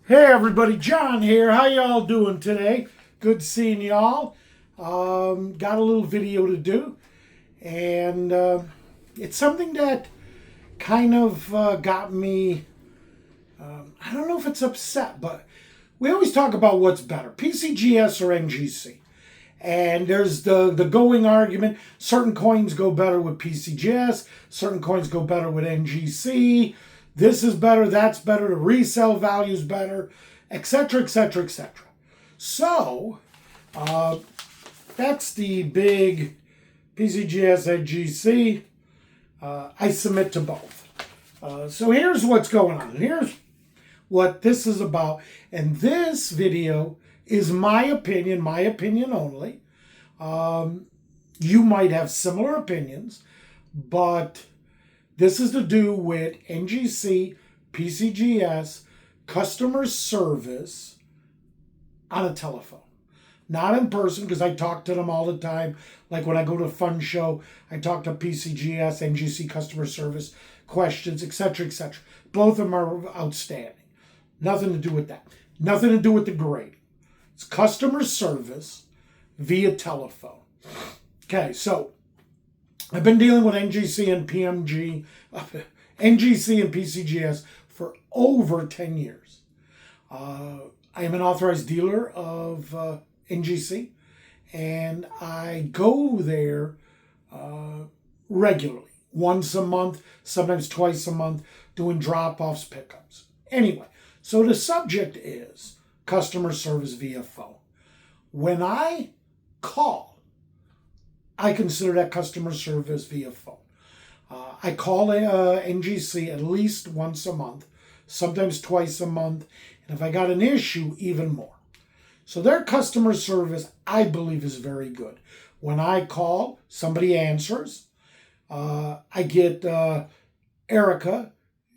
Hey everybody, John here. How y'all doing today? Good seeing y'all. Got a little video to do, and it's something that kind of got me. I don't know if it's upset, but we always talk about what's better, PCGS or NGC. And there's the going argument. Certain coins go better with PCGS. Certain coins go better with NGC. This is better. That's better. The resale value is better, etc., etc., etc. So that's the big PCGS NGC. I submit to both. So here's what's going on. Here's what this is about. And this video is my opinion only. You might have similar opinions, but this is to do with NGC, PCGS, customer service on a telephone. Not in person, because I talk to them all the time. Like when I go to a fun show, I talk to PCGS, NGC customer service, questions, etc., etc. Both of them are outstanding. Nothing to do with that. Nothing to do with the grading. It's customer service via telephone. Okay, so I've been dealing with NGC and NGC and PCGS for over 10 years. I am an authorized dealer of NGC, and I go there regularly, once a month, sometimes twice a month, doing drop-offs, pickups. Anyway, so the subject is customer service via phone. When I call, I consider that customer service via phone. I call NGC at least once a month, sometimes twice a month, and if I got an issue, even more. So their customer service, I believe, is very good. When I call, somebody answers. I get Erica.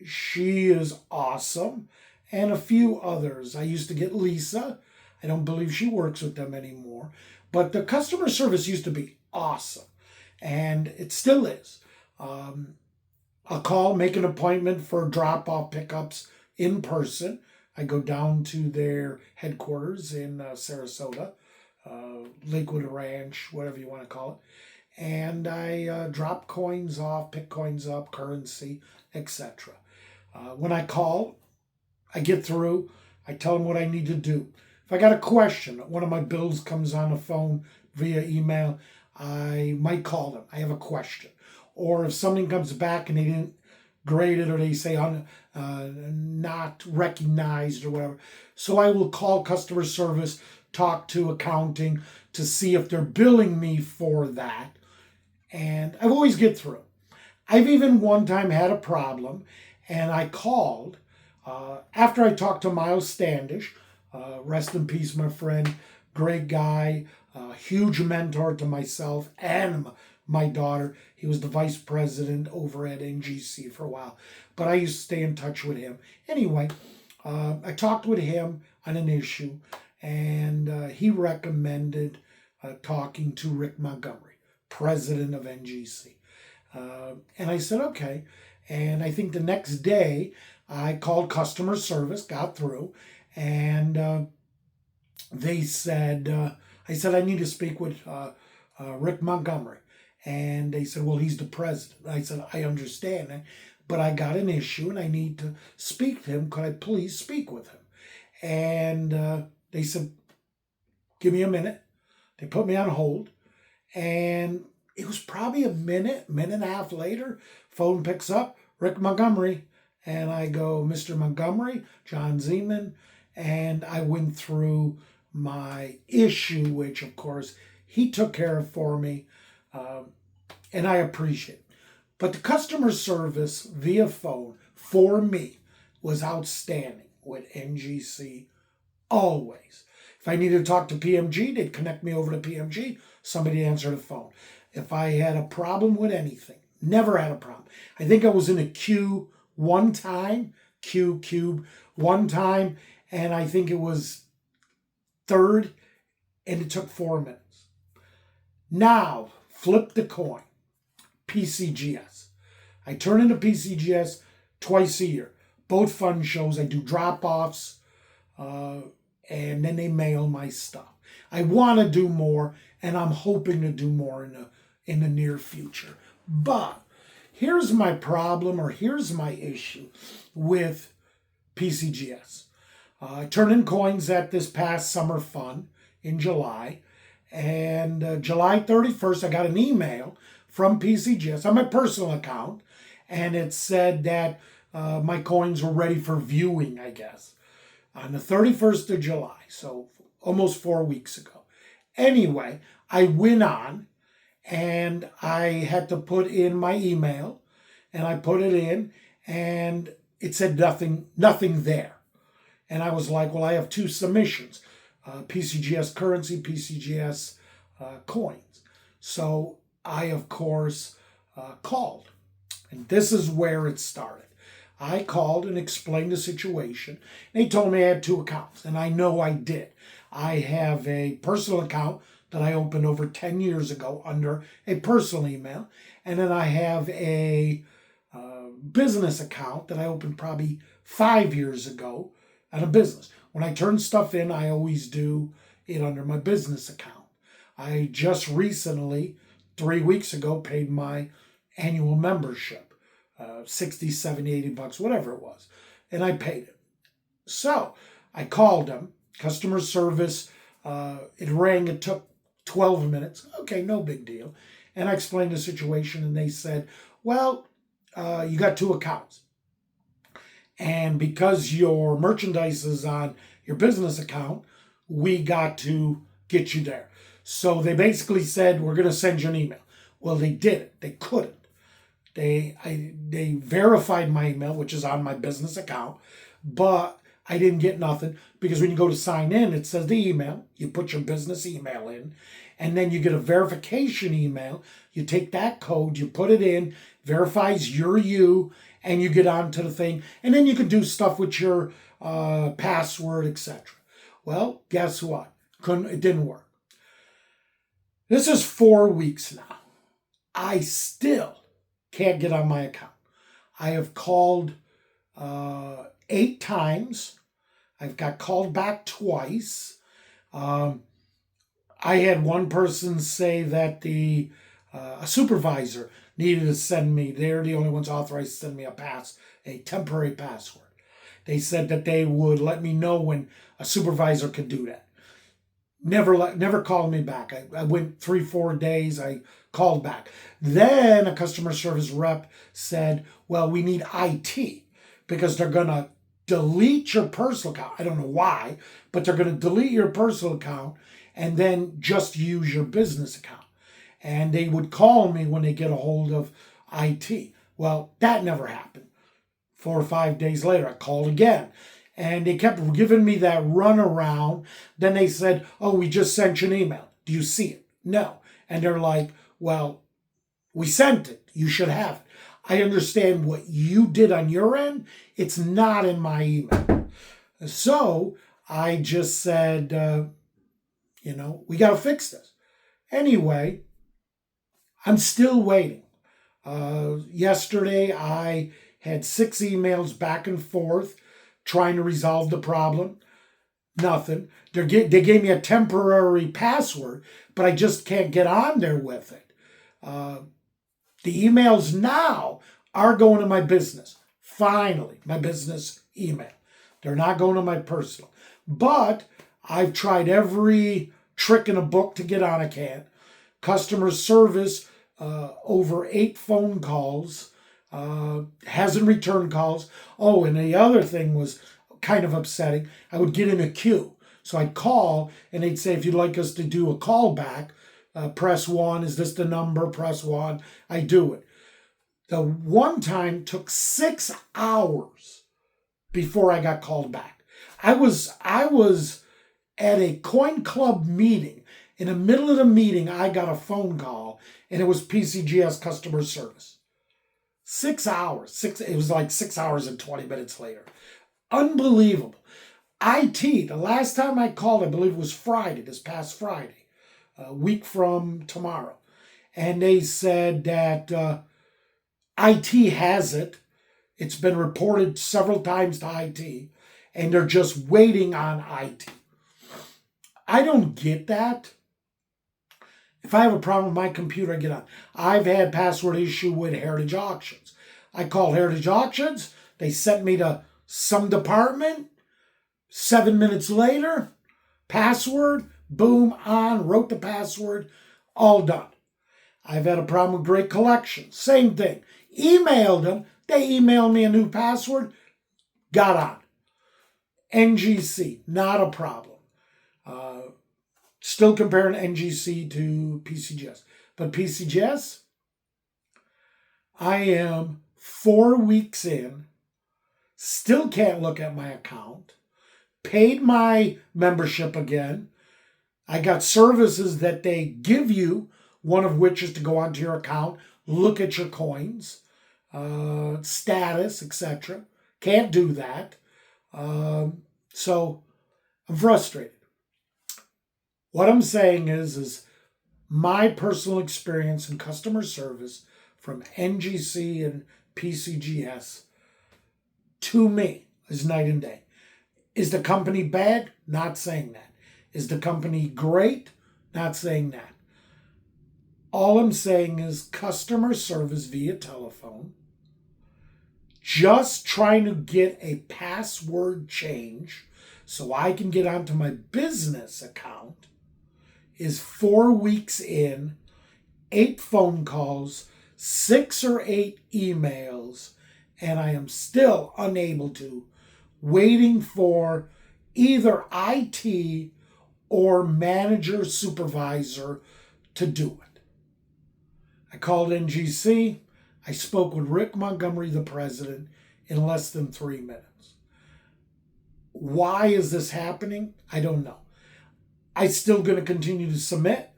She is awesome. And a few others. I used to get Lisa. I don't believe she works with them anymore. But the customer service used to be awesome. And it still is. I'll call, make an appointment for drop-off pickups in person. I go down to their headquarters in Sarasota, Lakewood Ranch, whatever you want to call it. And I drop coins off, pick coins up, currency, etc. When I call, I get through. I tell them what I need to do. If I got a question, one of my bills comes on the phone via email, I might call them. I have a question. Or if something comes back and they didn't grade it, or they say not recognized or whatever. So I will call customer service, talk to accounting to see if they're billing me for that. And I always get through. I've even one time had a problem, and I called after I talked to Miles Standish. Rest in peace, my friend. Great guy, huge mentor to myself and my daughter. He was the vice president over at NGC for a while, but I used to stay in touch with him. Anyway, I talked with him on an issue, and he recommended talking to Rick Montgomery, president of NGC. And I said, okay. And I think the next day I called customer service, got through, and they said, I said, I need to speak with Rick Montgomery. And they said, well, he's the president. I said, I understand that, but I got an issue and I need to speak to him. Could I please speak with him? And they said, give me a minute. They put me on hold. And it was probably a minute and a half later, phone picks up, Rick Montgomery. And I go, Mr. Montgomery, John Zeman. And I went through my issue, which, of course, he took care of for me. And I appreciate it. But the customer service via phone for me was outstanding with NGC always. If I needed to talk to PMG, they'd connect me over to PMG. Somebody answered the phone. If I had a problem with anything, never had a problem. I think I was in a queue one time, cube one time, and I think it was third, and it took 4 minutes. Now, flip the coin. PCGS. I turn into PCGS twice a year. Both fun shows. I do drop-offs. and then they mail my stuff. I want to do more, and I'm hoping to do more in the near future. But here's my problem, or here's my issue with PCGS. I turned in coins at this past summer fun in July, and July 31st, I got an email from PCGS on my personal account, and it said that my coins were ready for viewing, I guess, on the 31st of July, so almost 4 weeks ago. Anyway, I went on, and I had to put in my email, and I put it in, and it said nothing there. And I was like, well, I have two submissions, PCGS currency, PCGS coins. So I, of course, called. And this is where it started. I called and explained the situation. They told me I had two accounts, and I know I did. I have a personal account that I opened over 10 years ago under a personal email, and then I have a business account that I opened probably 5 years ago at a business. When I turn stuff in, I always do it under my business account. I just recently, 3 weeks ago, paid my annual membership, 60, 70, 80 bucks, whatever it was, and I paid it. So I called them, customer service, it rang, it took 12 minutes. Okay, no big deal. And I explained the situation, and they said, well, you got two accounts. And because your merchandise is on your business account, we got to get you there. So they basically said, we're going to send you an email. Well, they didn't. They couldn't. They verified my email, which is on my business account, but I didn't get nothing, because when you go to sign in, it says the email. You put your business email in, and then you get a verification email. You take that code, you put it in, verifies you're you, and you get onto the thing, and then you can do stuff with your password, etc. Well, guess what? It didn't work. This is 4 weeks now. I still can't get on my account. I have called 8 times. I've got called back twice. I had one person say that a supervisor needed to send me, they're the only ones authorized to send me a temporary password. They said that they would let me know when a supervisor could do that. Never called me back. I went 3-4 days. I called back. Then a customer service rep said, well, we need IT, because they're going to delete your personal account. I don't know why, but they're going to delete your personal account and then just use your business account. And they would call me when they get a hold of IT. Well, that never happened. 4 or 5 days later, I called again. And they kept giving me that runaround. Then they said, oh, we just sent you an email. Do you see it? No. And they're like, well, we sent it. You should have it. I understand what you did on your end. It's not in my email. So I just said, we got to fix this. Anyway, I'm still waiting. Yesterday, I had 6 emails back and forth trying to resolve the problem. Nothing. They gave me a temporary password, but I just can't get on there with it. The emails now are going to my business. Finally, my business email. They're not going to my personal. But I've tried every trick in a book to get on. I can't. Customer service, over 8 phone calls, hasn't returned calls. Oh, and the other thing was kind of upsetting. I would get in a queue. So I'd call, and they'd say, if you'd like us to do a call back, press 1. Is this the number? Press 1. I do it. The one time took 6 hours before I got called back. I was at a coin club meeting. In the middle of the meeting, I got a phone call, and it was PCGS customer service. 6 hours. It was like 6 hours and 20 minutes later. Unbelievable. IT, the last time I called, I believe it was Friday, this past Friday, a week from tomorrow. And they said that IT has it. It's been reported several times to IT. and they're just waiting on IT. I don't get that. If I have a problem with my computer, I get on. I've had password issue with Heritage Auctions. I called Heritage Auctions. They sent me to some department. 7 minutes later, password, boom, on, wrote the password, all done. I've had a problem with Great Collection. Same thing. Emailed them. They emailed me a new password. Got on. NGC, not a problem. Still comparing NGC to PCGS. But PCGS, I am 4 weeks in, still can't look at my account, paid my membership again. I got services that they give you, one of which is to go onto your account, look at your coins, status, etc. Can't do that. So I'm frustrated. What I'm saying is my personal experience in customer service from NGC and PCGS to me is night and day. Is the company bad? Not saying that. Is the company great? Not saying that. All I'm saying is customer service via telephone, just trying to get a password change so I can get onto my business account, is 4 weeks in, 8 phone calls, 6 or 8 emails, and I am still unable to, waiting for either IT or manager supervisor to do it. I called NGC. I spoke with Rick Montgomery, the president, in less than 3 minutes. Why is this happening? I don't know. I'm still going to continue to submit,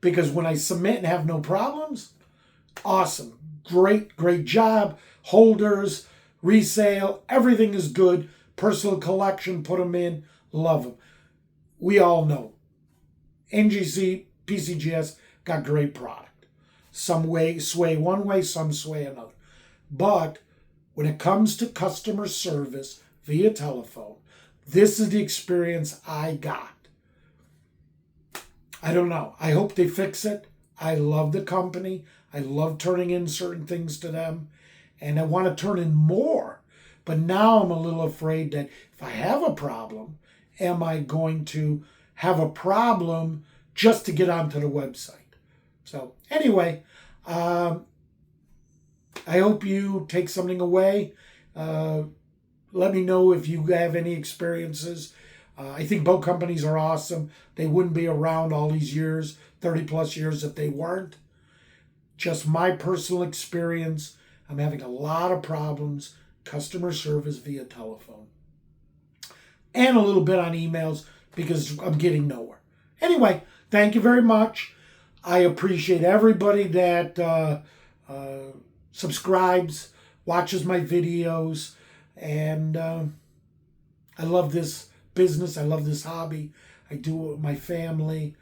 because when I submit and have no problems, awesome. Great job. Holders, resale, everything is good. Personal collection, put them in, love them. We all know NGC, PCGS got great product. Some way sway one way, some sway another. But when it comes to customer service via telephone, this is the experience I got. I don't know. I hope they fix it. I love the company. I love turning in certain things to them. And I want to turn in more. But now I'm a little afraid that if I have a problem, am I going to have a problem just to get onto the website? So anyway, I hope you take something away. Let me know if you have any experiences. I think both companies are awesome. They wouldn't be around all these years, 30 plus years, if they weren't. Just my personal experience. I'm having a lot of problems, customer service via telephone. And a little bit on emails because I'm getting nowhere. Anyway, thank you very much. I appreciate everybody that subscribes, watches my videos, and I love this business. I love this hobby. I do it with my family.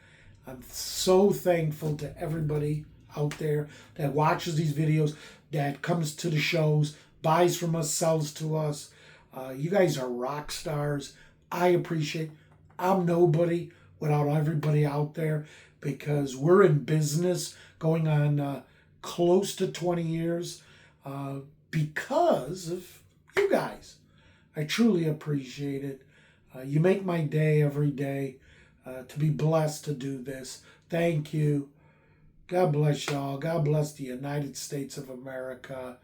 I'm so thankful to everybody out there that watches these videos, that comes to the shows, buys from us, sells to us. You guys are rock stars. I appreciate. I'm nobody without everybody out there, because we're in business going on close to 20 years because of you guys. I truly appreciate it. You make my day every day to be blessed to do this. Thank you. God bless y'all. God bless the United States of America.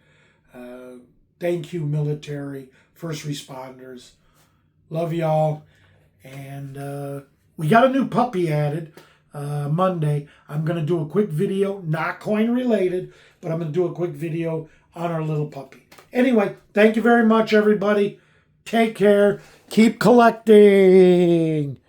Thank you, military, first responders. Love y'all. And we got a new puppy added Monday. I'm going to do a quick video, not coin related, but I'm going to do a quick video on our little puppy. Anyway, thank you very much, everybody. Take care. Keep collecting.